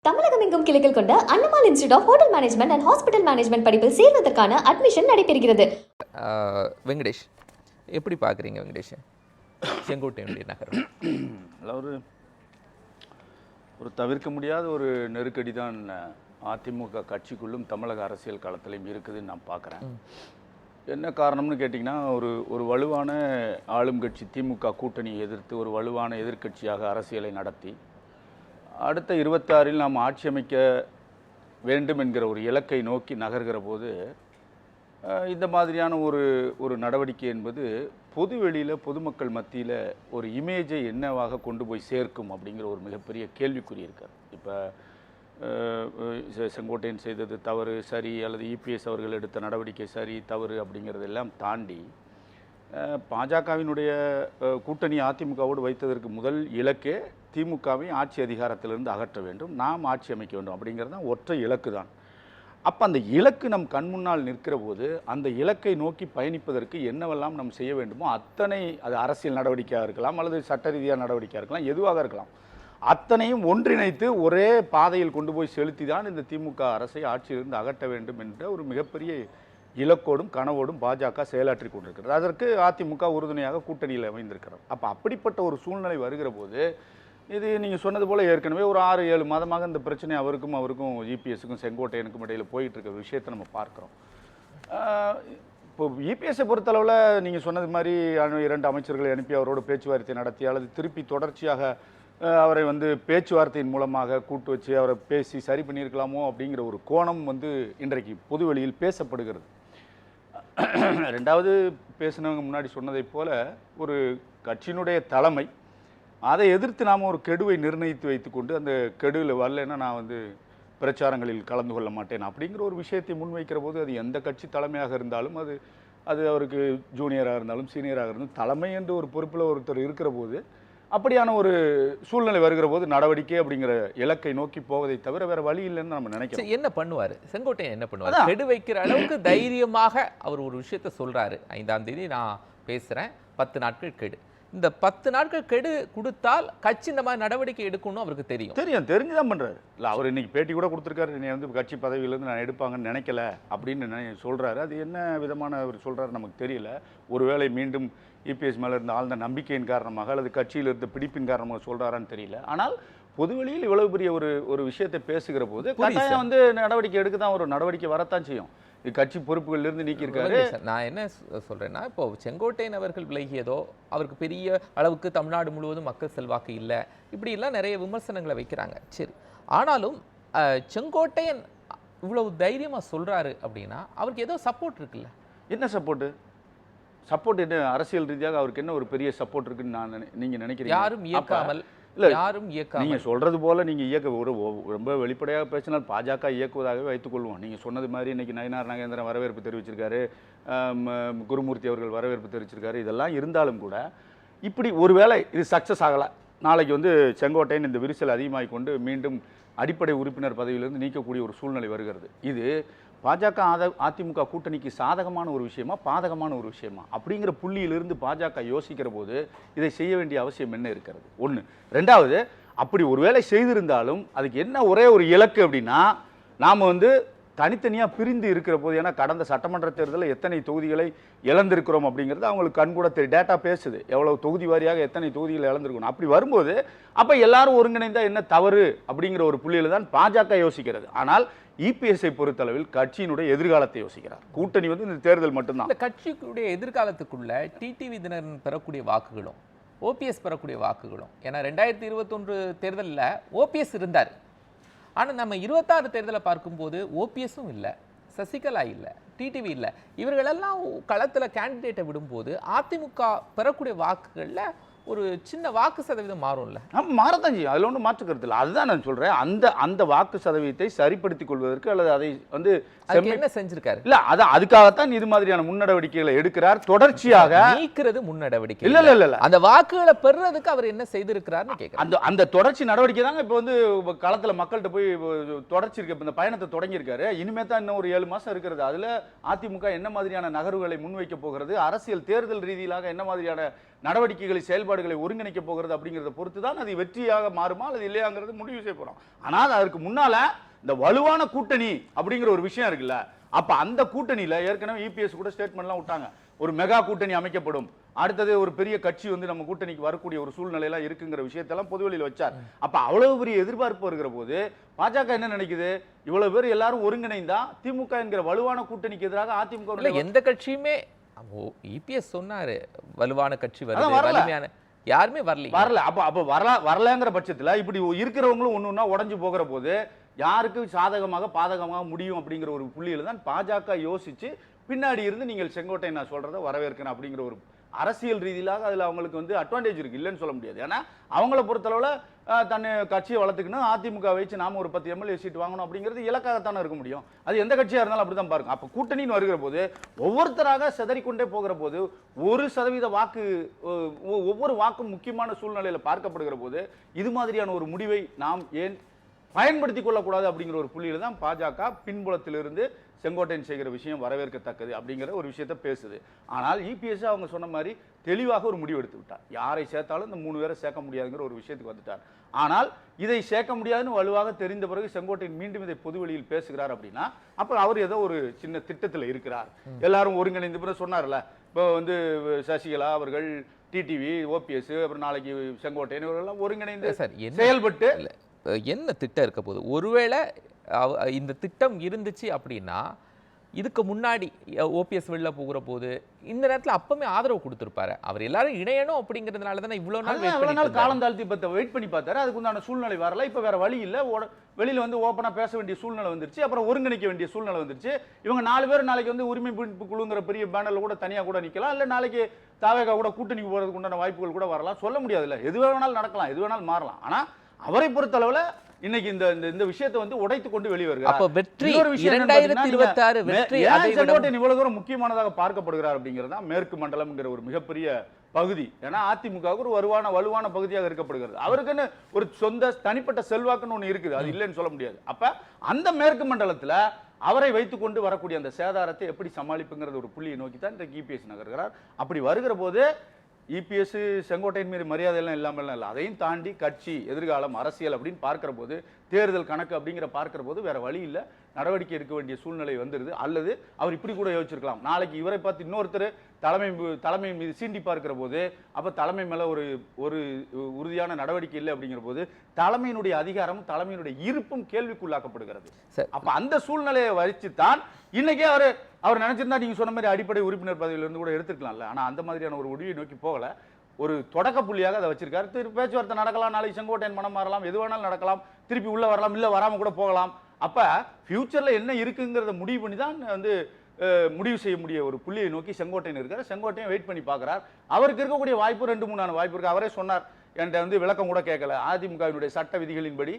தமிழகம் எங்கும் கிளைகள் கொண்ட Annamal institute of hotel management and hospital management படிப்பில் சேர்வதற்கான அட்மிஷன் நடைபெறுகிறது. வெங்கடேஷ், எப்படி பார்க்குறீங்க வெங்கடேஷ் செங்கோட்டையனுடைய நகரம்? அதாவது ஒரு தவிர்க்க முடியாத ஒரு நெருக்கடி தான் அதிமுக கட்சிக்குள்ளும் தமிழக அரசியல் களத்திலையும் இருக்குதுன்னு நான் பார்க்குறேன். என்ன காரணம்னு கேட்டிங்கன்னா, ஒரு வலுவான ஆளும் கட்சி திமுக கூட்டணியை எதிர்த்து ஒரு வலுவான எதிர்க்கட்சியாக அரசியலை நடத்தி அடுத்த 26இல் நாம் ஆட்சி அமைக்க வேண்டும் என்கிற ஒரு இலக்கை நோக்கி நகர்கிற போது இந்த மாதிரியான ஒரு நடவடிக்கை என்பது பொதுவெளியில் பொதுமக்கள் மத்தியில் ஒரு இமேஜை என்னவாக கொண்டு போய் சேர்க்கும் அப்படிங்கிற ஒரு மிகப்பெரிய கேள்விக்குறி இருக்கார். இப்போ செங்கோட்டையன் செய்தது தவறு சரி, அல்லது இபிஎஸ் அவர்கள் எடுத்த நடவடிக்கை சரி தவறு அப்படிங்கிறதெல்லாம் தாண்டி பாஜகவினுடைய கூட்டணி அதிமுகவோடு வைத்ததற்கு முதல் இலக்கே திமுகவை ஆட்சி அதிகாரத்திலிருந்து அகற்ற வேண்டும், நாம் ஆட்சி அமைக்க வேண்டும் அப்படிங்கிறது தான் ஒற்றை இலக்கு தான். அப்போ அந்த இலக்கு நம் கண் முன்னால் நிற்கிற போது அந்த இலக்கை நோக்கி பயணிப்பதற்கு என்னவெல்லாம் நாம் செய்ய வேண்டுமோ அத்தனை, அது அரசியல் நடவடிக்கையாக இருக்கலாம் அல்லது சட்ட ரீதியாக நடவடிக்கையாக இருக்கலாம், எதுவாக இருக்கலாம், அத்தனையும் ஒன்றிணைத்து ஒரே பாதையில் கொண்டு போய் செலுத்தி தான் இந்த திமுக அரசை ஆட்சியிலிருந்து அகற்ற வேண்டும் என்ற ஒரு மிகப்பெரிய இலக்கோடும் கனவோடும் பாஜக செயலாற்றி கொண்டிருக்கிறது. அதற்கு அதிமுக உறுதுணையாக கூட்டணியில் அமைந்திருக்கிறது. அப்போ அப்படிப்பட்ட ஒரு சூழ்நிலை வருகிற போது இது நீங்கள் சொன்னது போல் ஏற்கனவே ஒரு 6-7 மாதமாக இந்த பிரச்சனை அவருக்கும் இபிஎஸ்க்கும் செங்கோட்டையனுக்கும் இடையில் போயிட்டு இருக்க விஷயத்தை நம்ம பார்க்குறோம். இப்போ இபிஎஸ்ஸை பொறுத்தளவில் நீங்கள் சொன்னது மாதிரி 2 அமைச்சர்களை அனுப்பி அவரோட பேச்சுவார்த்தை நடத்தி அல்லது திருப்பி தொடர்ச்சியாக அவரை பேச்சுவார்த்தையின் மூலமாக கூட்டு வச்சு அவரை பேசி சரி பண்ணியிருக்கலாமோ அப்படிங்கிற ஒரு கோணம் இன்றைக்கு பொதுவெளியில் பேசப்படுகிறது. 2வது பேசினவங்க முன்னாடி சொன்னதை போல ஒரு கட்சியினுடைய தலைமை அதை எதிர்த்து நாம் ஒரு கெடுவை நிர்ணயித்து வைத்துக்கொண்டு அந்த கெடுவில் வரலைன்னா நான் பிரச்சாரங்களில் கலந்து கொள்ள மாட்டேன் அப்படிங்கிற ஒரு விஷயத்தை முன்வைக்கிற போது அது எந்த கட்சி தலைமையாக இருந்தாலும் அது அவருக்கு ஜூனியராக இருந்தாலும் சீனியராக இருந்தாலும் தலைமை என்று ஒரு பொறுப்பில் ஒருத்தர் இருக்கிற போது அப்படியான ஒரு சூழ்நிலை வருகிற போது நடவடிக்கை அப்படிங்கிற இலக்கை நோக்கி போவதை தவிர வேற வழி இல்லைன்னு நம்ம நினைக்கிறோம். என்ன பண்ணுவார் செங்கோட்டையன்? என்ன பண்ணுவார்? கெடு வைக்கிற அளவுக்கு தைரியமாக அவர் ஒரு விஷயத்த சொல்றாரு, 5ஆம் தேதி நான் பேசுறேன், 10 நாட்கள் கெடு. இந்த 10 நாட்கள் கெடு கொடுத்தால் கட்சி இந்த மாதிரி நடவடிக்கை எடுக்கணும் அவருக்கு தெரிஞ்சுதான் பண்றாரு. இல்லை, அவர் இன்னைக்கு பேட்டி கூட கொடுத்துருக்காரு, என்னை கட்சி பதவியிலேருந்து நான் எடுப்பாங்கன்னு நினைக்கல அப்படின்னு சொல்றாரு. அது என்ன விதமான அவர் சொல்றாரு நமக்கு தெரியல. ஒருவேளை மீண்டும் இபிஎஸ் மேலே இருந்த ஆழ்ந்த நம்பிக்கையின் காரணமாக அல்லது கட்சியில் இருந்த பிடிப்பின் காரணமாக சொல்றாரான்னு தெரியல. ஆனால் பொதுவெளியில் இவ்வளவு பெரிய ஒரு விஷயத்தை பேசுகிற போது கட்டாயம் நடவடிக்கை எடுக்க தான், ஒரு நடவடிக்கை வரத்தான் செய்யும். இது கட்சி பொறுப்புகளிலிருந்து நீக்கியிருக்காரு. நான் என்ன சொல்றேன்னா, இப்போ செங்கோட்டையன் அவர்கள் விலகியதோ, அவருக்கு பெரிய அளவுக்கு தமிழ்நாடு முழுவதும் மக்கள் செல்வாக்கு இல்லை, இப்படி எல்லாம் நிறைய விமர்சனங்களை வைக்கிறாங்க. சரி, ஆனாலும் செங்கோட்டையன் இவ்வளவு தைரியமா சொல்றாரு அப்படின்னா அவருக்கு ஏதோ சப்போர்ட் இருக்குல்ல? என்ன சப்போர்ட் என்ன? அரசியல் ரீதியாக அவருக்கு என்ன ஒரு பெரிய சப்போர்ட் இருக்குன்னு நீங்க நினைக்கிறீங்க? யாரும் இயக்காமல் நீங்க சொல்றது போல நீங்க ரொம்ப வெளிப்படையாக பேசினால் பாஜக இயக்குவதாகவே வைத்துக்கொள்வோம். நீங்க சொன்னது மாதிரி இன்னைக்கு நயினார் நாகேந்திரன் வரவேற்பு தெரிவிச்சிருக்காரு, குருமூர்த்தி அவர்கள் வரவேற்பு தெரிவிச்சிருக்காரு. இதெல்லாம் இருந்தாலும் கூட இப்படி ஒருவேளை இது சக்சஸ் ஆகலை, நாளைக்கு செங்கோட்டையன் இந்த விரிசல் அதிகமாகி கொண்டு மீண்டும் அடிப்படை உறுப்பினர் பதவியிலிருந்து நீக்கக்கூடிய ஒரு சூழ்நிலை வருகிறது. இது பாஜக அதிமுக கூட்டணிக்கு சாதகமான ஒரு விஷயமா பாதகமான ஒரு விஷயமா அப்படிங்கிற புள்ளியிலிருந்து பாஜக யோசிக்கிற போது இதை செய்ய வேண்டிய அவசியம் என்ன இருக்கிறது? 1. 2வது, அப்படி ஒருவேளை செய்திருந்தாலும் அதுக்கு என்ன ஒரே ஒரு இலக்கு அப்படின்னா, நாம் தனித்தனியாக பிரிந்து இருக்கிற போது, ஏன்னா கடந்த சட்டமன்ற தேர்தலில் எத்தனை தொகுதிகளை இழந்திருக்கிறோம் அப்படிங்கிறது அவங்களுக்கு கண்கூட டேட்டா பேசுது, எவ்வளவு தொகுதி வாரியாக எத்தனை தொகுதிகளை இழந்திருக்கணும். அப்படி வரும்போது அப்போ எல்லாரும் ஒருங்கிணைந்தால் என்ன தவறு அப்படிங்கிற ஒரு புள்ளியில் தான் பாஜக யோசிக்கிறது. ஆனால் இபிஎஸ்ஐ பொறுத்தளவில் கட்சியினுடைய எதிர்காலத்தை யோசிக்கிறார். கூட்டணி இந்த தேர்தல் மட்டும்தான். இந்த கட்சிக்குடைய எதிர்காலத்துக்குள்ள டிடிவி தினகரன் பெறக்கூடிய வாக்குகளும் ஓபிஎஸ் பெறக்கூடிய வாக்குகளும், ஏன்னா 2021 தேர்தலில் ஓபிஎஸ் இருந்தார், ஆனால் நம்ம 26 தேர்தலை பார்க்கும்போது ஓபிஎஸும் இல்லை, சசிகலா இல்லை, டிடிவி இல்லை, இவர்களெல்லாம் களத்தில் கேண்டிடேட்டை விடும்போது அதிமுக பெறக்கூடிய வாக்குகளில் ஒரு சின்ன வாக்கு சதவீதம் மாறும்ல? மாறத்தான் செய்யும், அதில் ஒன்றும் மாற்றுக்கிறது இல்லை. அதுதான் நான் சொல்கிறேன், அந்த வாக்கு சதவீதத்தை சரிப்படுத்திக் கொள்வதற்கு அல்லது அதை என்ன செஞ்சிருக்காரு? இல்லை, அதுக்காகத்தான் இது மாதிரியான முன்னடவடிக்கைகளை எடுக்கிறார். தொடர்ச்சியாக நீக்கிறது முன்னடவடிக்கை இல்லை, அந்த வாக்குகளை பெறுறதுக்கு அவர் என்ன செய்திருக்கிறார்னு கேட்குறேன். அந்த தொடர்ச்சி நடவடிக்கை தாங்க இப்போ களத்தில் மக்கள்கிட்ட போய் தொடர்ச்சி இருக்க இந்த பயணத்தை தொடங்கியிருக்காரு. இனிமே தான் இன்னும் ஒரு 7 மாதம் இருக்கிறது. அதில் அதிமுக என்ன மாதிரியான நகர்வுகளை முன்வைக்க போகிறது, அரசியல் தேர்தல் ரீதியிலாக என்ன மாதிரியான நடவடிக்கைகளை செயல்பாடுகளை ஒருங்கிணைக்க போகிறது அப்படிங்கிறத பொறுத்து தான் அது வெற்றியாக மாறுமா அல்லது இல்லையாங்கிறது முடிவு செய்ய போறோம். ஆனால் அதற்கு முன்னால இந்த வலுவான கூட்டணி அப்படிங்கிற ஒரு விஷயம் இருக்குல்ல, அப்ப அந்த கூட்டணியில ஏற்கனவே இபிஎஸ் கூட ஸ்டேட்மெண்ட்லாம் விட்டாங்க, ஒரு மெகா கூட்டணி அமைக்கப்படும், அடுத்தது ஒரு பெரிய கட்சி வந்து நம்ம கூட்டணிக்கு வரக்கூடிய ஒரு சூழ்நிலையெல்லாம் இருக்குங்கிற விஷயத்தெல்லாம் பொதுவெளியில் வச்சார். அப்ப அவ்வளவு பெரிய எதிர்பார்ப்பு வருகிற போது பாஜக என்ன நினைக்குது, இவ்வளவு பேர் எல்லாரும் ஒருங்கிணைந்தா திமுக என்கிற வலுவான கூட்டணிக்கு எதிராக அதிமுக எந்த கட்சியுமே இபிஎஸ் சொன்னாரு வலுவான கட்சி வருது, யாருமே வரல. அப்ப வரலங்கிற பட்சத்துல இப்படி இருக்கிறவங்களும் ஒண்ணுன்னா உடஞ்சு போகிற போது யாருக்கு சாதகமாக பாதகமாக முடியும் அப்படிங்கிற ஒரு புள்ளியில தான் பாஜக யோசிச்சு பின்னாடி இருந்து நீங்கள் செங்கோட்டை நான் சொல்றதை வரவேற்கணும் அப்படிங்கிற ஒரு அரசியல் ரீதியிலாக அதுல அவங்களுக்கு வந்து அட்வான்டேஜ் இருக்கு, இல்லைன்னு சொல்ல முடியாது. ஏன்னா அவங்கள பொறுத்தளவுல தன்னை கட்சியை வளர்த்துக்கணும், அதிமுக வச்சு நாம ஒரு 10 எம்எல்ஏ சீட் வாங்கணும் அப்படிங்கிறது இலக்காகத்தானே இருக்க முடியும். அது எந்த கட்சியா இருந்தாலும் அப்படிதான் பாருங்க. அப்ப கூட்டணின்னு வருகிற போது ஒவ்வொருத்தராக சிதறிக்கொண்டே போகிற போது 1% வாக்கு, ஒவ்வொரு வாக்கும் முக்கியமான சூழ்நிலையில பார்க்கப்படுகிற போது இது மாதிரியான ஒரு முடிவை நாம் ஏன் பயன்படுத்திக் கொள்ளக்கூடாது அப்படிங்கிற ஒரு புள்ளியில தான் பாஜக பின்புலத்திலிருந்து செங்கோட்டையன் செய்கிற விஷயம் வரவேற்கத்தக்கது அப்படிங்கிற ஒரு விஷயத்தை பேசுது. ஆனால் இபிஎஸ் அவங்க சொன்ன மாதிரி தெளிவாக ஒரு முடிவு எடுத்து விட்டார், யாரை சேர்த்தாலும் இந்த 3 பேரை சேர்க்க முடியாதுங்கிற ஒரு விஷயத்துக்கு வந்துட்டார். ஆனால் இதை சேர்க்க முடியாதுன்னு வலுவாக தெரிந்த பிறகு செங்கோட்டையன் மீண்டும் இதை பொதுவெளியில் பேசுகிறார் அப்படின்னா அப்ப அவர் ஏதோ ஒரு சின்ன திட்டத்தில் இருக்கிறார். எல்லாரும் ஒருங்கிணைந்து பிறகு சொன்னார்ல, இப்போ வந்து சசிகலா அவர்கள், டிடிவி, ஓபிஎஸ், அப்புறம் நாளைக்கு செங்கோட்டையன் இவர்கள்லாம் ஒருங்கிணைந்து செயல்பட்டு என்ன திட்டம் இருக்க போகுது? ஒருவேளை இந்த திட்டம் இருந்துச்சு அப்படின்னா இதுக்கு முன்னாடி ஓபிஎஸ் வெளில போகிற போது இந்த நேரத்தில் அப்பவுமே ஆதரவு கொடுத்திருப்பாரு. அவர் எல்லாரும் இணையணும் அப்படிங்கிறதுனால தானே இவ்வளவு நாள் காலம் தாழ்த்தி வெயிட் பண்ணி பார்த்தாரு. அதுக்கு உண்டான சூழ்நிலை வரல. இப்ப வேற வழி இல்ல, வெளியில வந்து ஓப்பனா பேச வேண்டிய சூழ்நிலை வந்துருச்சு, அப்புறம் ஒருங்கிணைக்க வேண்டிய சூழ்நிலை வந்துருச்சு. இவங்க 4 பேர் நாளைக்கு வந்து உரிமை மீட்பு குழுங்கிற பெரிய பேனர்ல கூட தனியா கூட நிக்கலாம், இல்ல நாளைக்கு தாவேகா கூட கூட்டணிக்கு போறதுக்கு உண்டான வாய்ப்புகள் கூட வரலாம், சொல்ல முடியாதுல்ல, எது வேணாலும் நடக்கலாம், எது வேணாலும் மாறலாம். ஆனா அவரை பொறுத்தளவுல இன்னைக்கு இந்த விஷயத்தை வந்து உடைத்து கொண்டு வெளியே வருகிறார். அப்ப வெற்றி 2026 வெற்றி செங்கோட்டையன் இவ்வளவு தூரம் முக்கியமானதாக பார்க்கப்படுகிறார் அப்படிங்கிறது தான் மேற்கு மண்டலம்ங்கிற ஒரு மிகப்பெரிய பகுதி. ஏன்னா அதிமுகவுக்கு ஒரு வலுவான பகுதியாக இருக்கப்படுகிறது. அவருக்குன்னு ஒரு சொந்த தனிப்பட்ட செல்வாக்குன்னு ஒண்ணு இருக்குது, அது இல்லைன்னு சொல்ல முடியாது. அப்ப அந்த மேற்கு மண்டலத்துல அவரை வைத்துக் கொண்டு வரக்கூடிய அந்த சேதாரத்தை எப்படி சமாளிப்புங்கிறது ஒரு புள்ளியை நோக்கி தான் இந்த இபிஎஸ் நகர்கிறார். அப்படி வருகிற போது இபிஎஸ் செங்கோட்டையின் மீது மரியாதை எல்லாம் இல்லாமல் இல்லை, அதையும் தாண்டி கட்சி, எதிர்காலம், அரசியல் அப்படின்னு பார்க்கிற போது, தேர்தல் கணக்கு அப்படிங்கிற பார்க்கிற போது வேற வழி இல்லை, நடவடிக்கை எடுக்க வேண்டிய சூழ்நிலை வந்துருது. அல்லது அவர் இப்படி கூட யோசிச்சிருக்கலாம், நாளைக்கு இவரை பார்த்து இன்னொருத்தர் தலைமை மீது சீண்டி பார்க்கிற போது அப்ப தலைமை மேல ஒரு உறுதியான நடவடிக்கை இல்லை அப்படிங்கிற போது தலைமையினுடைய அதிகாரமும் தலைமையினுடைய இருப்பும் கேள்விக்குள்ளாக்கப்படுகிறது. அப்ப அந்த சூழ்நிலையை வச்சுத்தான் இன்னைக்கே அவர் நினைச்சிருந்தா நீங்க சொன்ன மாதிரி அடிப்படை உறுப்பினர் பதவியிலிருந்து கூட எடுத்துக்கலாம்ல. ஆனா அந்த மாதிரியான ஒரு முடிவை நோக்கி போகல, ஒரு தொடக்க புள்ளியாக அதை வச்சிருக்காரு. திருப்பி பேச்சுவார்த்தை நடக்கலாம், நாளைக்கு செங்கோட்டையன் மனம் மாறலாம், எது வேணாலும் நடக்கலாம், திருப்பி உள்ள வரலாம், இல்ல வராம கூட போகலாம். அப்ப ஃபியூச்சர்ல என்ன இருக்குங்கிறத முடிவு பண்ணி தான் வந்து முடிவு செய்ய முடிய ஒரு புள்ளியை நோக்கி செங்கோட்டையன் இருக்காரு. செங்கோட்டையன் வெயிட் பண்ணி பார்க்கிறார். அவருக்கு இருக்கக்கூடிய வாய்ப்பு 2-3 வாய்ப்பு இருக்கு. அவரே சொன்னார், என்கிட்ட வந்து விளக்கம் கூட கேட்கல, அதிமுகவினுடைய சட்ட விதிகளின்படி,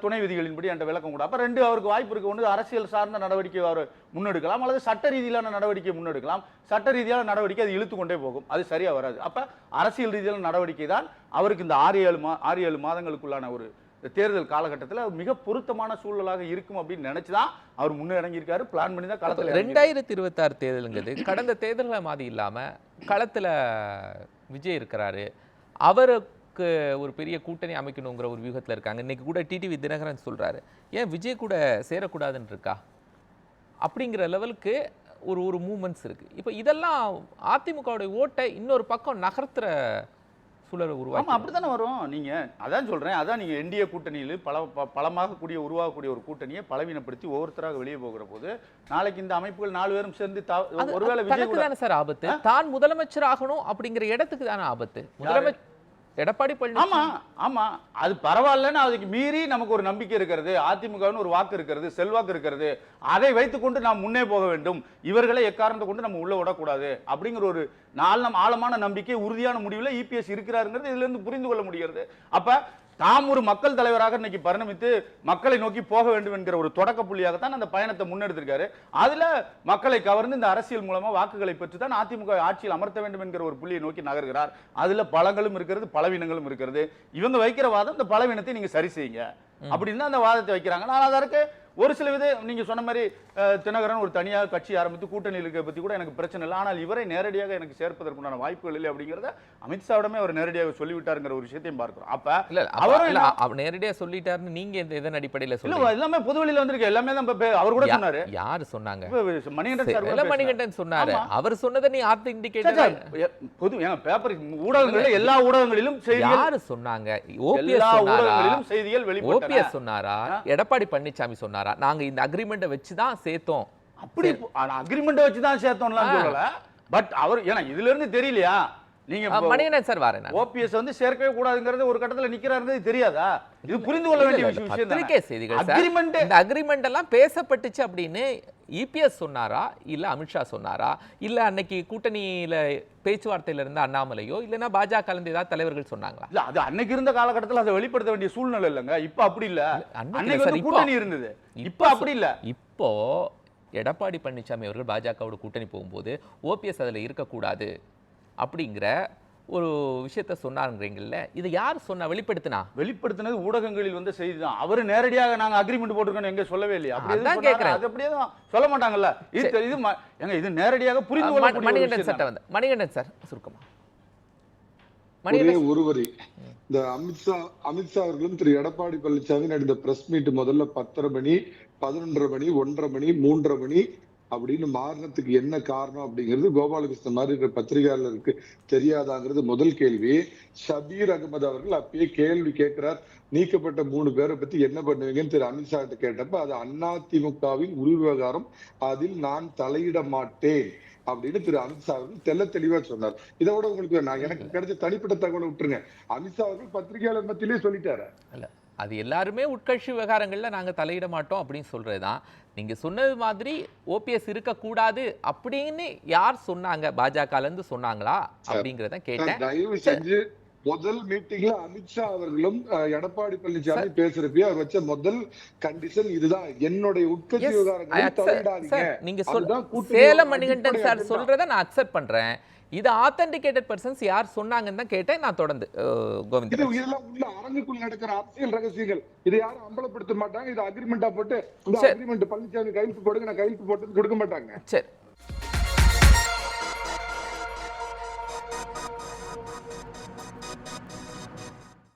துணை விதிகளின்படி என்ற விளக்கம் கூட. அப்ப அவருக்கு வாய்ப்பு இருக்கு. ஒன்று அரசியல் சார்ந்த நடவடிக்கை அவர் முன்னெடுக்கலாம், அல்லது சட்ட ரீதியிலான நடவடிக்கை முன்னெடுக்கலாம். சட்ட ரீதியான நடவடிக்கை அது இழுத்து கொண்டே போகும், அது சரியா வராது. அப்ப அரசியல் ரீதியான நடவடிக்கை தான் அவருக்கு இந்த 6-7 மாதங்களுக்குள்ளான ஒரு தேர்தல் காலகட்டத்தில் மிக பொருத்தமான சூழலாக இருக்கும் அப்படின்னு நினைச்சுதான் அவர் முன்னேறங்கியிருக்காரு, பிளான் பண்ணி தான் களத்தில். 2026 தேர்தலுங்கிறது கடந்த தேர்தல்களை மாதிரி இல்லாம களத்துல விஜய் இருக்கிறாரு, அவருக்கு ஒரு பெரிய கூட்டணி அமைக்கணுங்கிற ஒரு வியூகத்தில் இருக்காங்க. இன்னைக்கு கூட டிடிவி தினகரன் சொல்றாரு, ஏன் விஜய் கூட சேரக்கூடாதுன்னு இருக்கா அப்படிங்கிற லெவலுக்கு ஒரு மூமெண்ட்ஸ் இருக்கு. இப்போ இதெல்லாம் அதிமுகவுடைய ஓட்டை இன்னொரு பக்கம் நகர்த்துற சூழலை உருவாக்கி அப்படித்தானே வரும். நீங்க அதான் சொல்றேன், அதான் நீங்க என்டிஏ கூட்டணியில் பலமாக உருவாகக்கூடிய ஒரு கூட்டணியை பலவீனப்படுத்தி ஒவ்வொருத்தராக வெளியே போகிற போது நாளைக்கு இந்த அமைப்புகள் 4 பேரும் சேர்ந்து ஒருவேளை விஜய் தானே சார் ஆபத்து, தான் முதலமைச்சர் ஆகணும் அப்படிங்கிற இடத்துக்கு தானே ஆபத்து. முதலமைச்சர் எடப்பாடி பழனிசாமி, ஆமா அது பரவாயில்லன்னு அதுக்கு மீறி நமக்கு ஒரு நம்பிக்கை இருக்கிறது, அதிமுகவின் ஒரு வாக்கு இருக்கிறது, செல்வாக்கு இருக்கிறது, அதை வைத்துக்கொண்டு நாம் முன்னே போக வேண்டும், இவர்களை எக்காரணத்தை கொண்டு நம்ம உள்ள விடக்கூடாது அப்படிங்கிற ஒரு ஆழமான நம்பிக்கை, உறுதியான முடிவில் இபிஎஸ் இருக்கிறாருங்கிறது இதுல இருந்து புரிந்து கொள்ள முடிகிறது. அப்ப தாம் ஒரு மக்கள் தலைவராக இன்னைக்கு பரிணமித்து மக்களை நோக்கி போக வேண்டும் என்கிற ஒரு தொடக்க புள்ளியாகத்தான் அந்த பயணத்தை முன்னெடுத்திருக்காரு. அதுல மக்களை கவர்ந்து இந்த அரசியல் மூலமா வாக்குகளை பெற்று தான் அதிமுக ஆட்சியில் அமர்த்த வேண்டும் என்கிற ஒரு புள்ளியை நோக்கி நகர்கிறார். அதுல பலங்களும் இருக்கிறது, பலவீனங்களும் இருக்கிறது. இவங்க வைக்கிற வாதம், இந்த பலவீனத்தை நீங்க சரி செய்யுங்க அப்படின்னு அந்த வாதத்தை வைக்கிறாங்க. ஆனால் அதற்கு ஒரு சில நீங்க சொன்ன மாதிரி தினகரன் ஒரு தனியாக கட்சி ஆரம்பித்து கூட்டணியில் இருக்க பத்தி கூட எனக்கு பிரச்சனை இல்லை. ஆனால் இவரை நேரடியாக எனக்கு சேர்ப்பதற்குண்டான வாய்ப்புகள் இல்லை அப்படிங்கிறத அமித்ஷாவிடமே அவர் நேரடியாக சொல்லிவிட்டாருங்கிற ஒரு விஷயத்தையும் பார்க்கிறோம். அப்ப அவர் நேரடியாக சொல்லிட்டாருன்னு நீங்க இதன் அடிப்படையில் இல்ல எல்லாமே பொதுவெளியில வந்திருக்கு. எல்லாமே தான் அவர் கூட சொன்னாரு. யாரு சொன்னாங்க? மணிகண்டன் சொன்னாரு. அவர் சொன்னதை நீ ஆத்தென்டிகேட் பொது பேப்பர் ஊடகங்கள்ல எல்லா ஊடகங்களிலும் யாரு சொன்னாங்க? செய்திகள் ஓபிஎஸ் சொன்னாரா? எடப்பாடி பழனிசாமி சொன்னாரா? நாங்க இந்த அக்ரிமெண்ட்டை வச்சுதான் சேர்த்தோம். அப்படி அக்ரிமெண்ட்டை வச்சுதான் சேர்த்தோம்லாம் சொல்லல. பட் அவர் ஏன்னா இதுல இருந்து தெரியலையா நீங்க மணிகண்டன் சார் வரேன். ஓபிஎஸ் வந்து சேர்க்கவே கூடாதுங்கிறது ஒரு கட்டத்துல நிக்கிறாருங்கிறது தெரியாதா? இது புரிந்து கொள்ள வேண்டிய விஷயம். பத்திரிகை செய்திகள் அக்ரிமெண்ட், இந்த அக்ரிமெண்ட் எல்லாம் பேசப்பட்டுச்சு அப்படின்னு இபிஎஸ் சொன்னாரா, இல்ல அமித்ஷா சொன்னாரா, இல்ல அன்னைக்கு கூட்டணியில பேச்சுவார்த்தையில இருந்த அண்ணாமலையோ இல்லனா பாஜக கலந்து ஏதாவது தலைவர்கள் சொன்னாங்களா? இல்ல அது அன்னைக்கு இருந்த காலகட்டத்தில் அதை வெளிப்படுத்த வேண்டிய சூழ்நிலை இல்லங்க. இப்ப அப்படி இல்ல. அன்னைக்கு வந்து கூட்டணி இருந்தது. இப்ப அப்படி இல்ல. இப்போ எடப்பாடி பழனிசாமி அவர்கள் பாஜகவோட கூட்டணி போகும்போது ஓபிஎஸ் அதுல இருக்கக்கூடாது அப்படிங்கிற ஒரு விஷயத்த சொன்னாருங்கறீங்கல்ல, இது யார் சொன்னா? வெளிப்படுத்தினது ஊடகங்களில் வந்த செய்தி தான். அவர் நேரடியாக நாங்க அக்ரிமெண்ட் போட்டுருக்கோம் எங்க சொல்லவே இல்லையா? அப்படியே கேக்குறேன். அது அப்படியே தான் சொல்ல மாட்டாங்கல்ல. இது நேரடியாக புரிந்து கொள்ள மணிகண்டன் சார் வந்து மணிகண்டன் சார் சுருக்கமா ஒருவரி இந்த அமித்ஷா அவர்களும் திரு எடப்பாடி பழனிசாமி நடந்த பிரஸ் மீட் முதல்ல 10:30 மணி 11:30 மணி 1:30 மணி 3:30 மணி அப்படின்னு மாறினத்துக்கு என்ன காரணம் அப்படிங்கிறது கோபாலகிருஷ்ணன் மாதிரி இருக்கிற பத்திரிகையாளருக்கு தெரியாதாங்கிறது முதல் கேள்வி. ஷபீர் அகமது அவர்கள் அப்பயே கேள்வி கேட்கிறார், நீக்கப்பட்ட 3 பேரை பத்தி என்ன பண்ணுவீங்கன்னு திரு அமித்ஷா கிட்ட கேட்டப்ப அது அதிமுகவின் உள் விவகாரம், அதில் நான் தலையிட மாட்டேன் அப்படின்னு திரு அமித்ஷா அவர்கள் தெல்ல தெளிவா சொன்னார். இதோட உங்களுக்கு நான் எனக்கு கிடைச்ச தனிப்பட்ட தகவலை விட்டுருங்க. அமித்ஷா அவர்கள் பத்திரிகையாளர் மத்தியிலே சொல்லிட்டாரு. இல்ல அது எல்லாருமே உட்கட்சி விவகாரங்கள்ல நாங்க தலையிட மாட்டோம் அப்படின்னு சொல்றதுதான். நீங்க சொன்னது மாதிரி ஓபிஎஸ் இருக்கக்கூடாது அப்படின்னு யார் சொன்னாங்க? பாஜகல இருந்து சொன்னாங்களா அப்படிங்கறத கேட்டேன். தயவு செஞ்சு முதல் மீட்டிங்ல அமித்ஷா அவர்களும் எடப்பாடி பழனிசாமி பேசுறப்ப அவர் வச்ச முதல் கண்டிஷன் இதுதான், என்னுடைய உட்கட்சி விவகாரங்களில் தலையிடாதீங்க. நீங்க சேலம் மணிகண்டன் சார் சொல்றதை நான் அக்செப்ட் பண்றேன். இது ஆத்தென்டிகேட்டட் பர்சன்ஸ் யார் சொன்னாங்கன்னு தான் கேட்டேன். நான் தொடர்ந்து கோவிந்த், இதெல்லாம் உள்ள அரங்குக்குள் நடக்கிற அரசியல் ரகசியங்கள், இதை யாரும் அம்பலப்படுத்த மாட்டாங்க. இது அக்ரிமெண்டா போட்டு இந்த அக்ரிமெண்ட் பழனிசாமி கையெழுத்து போடுங்க, நான் கையெழுத்து போட்டு கொடுக்க மாட்டாங்க. சரி.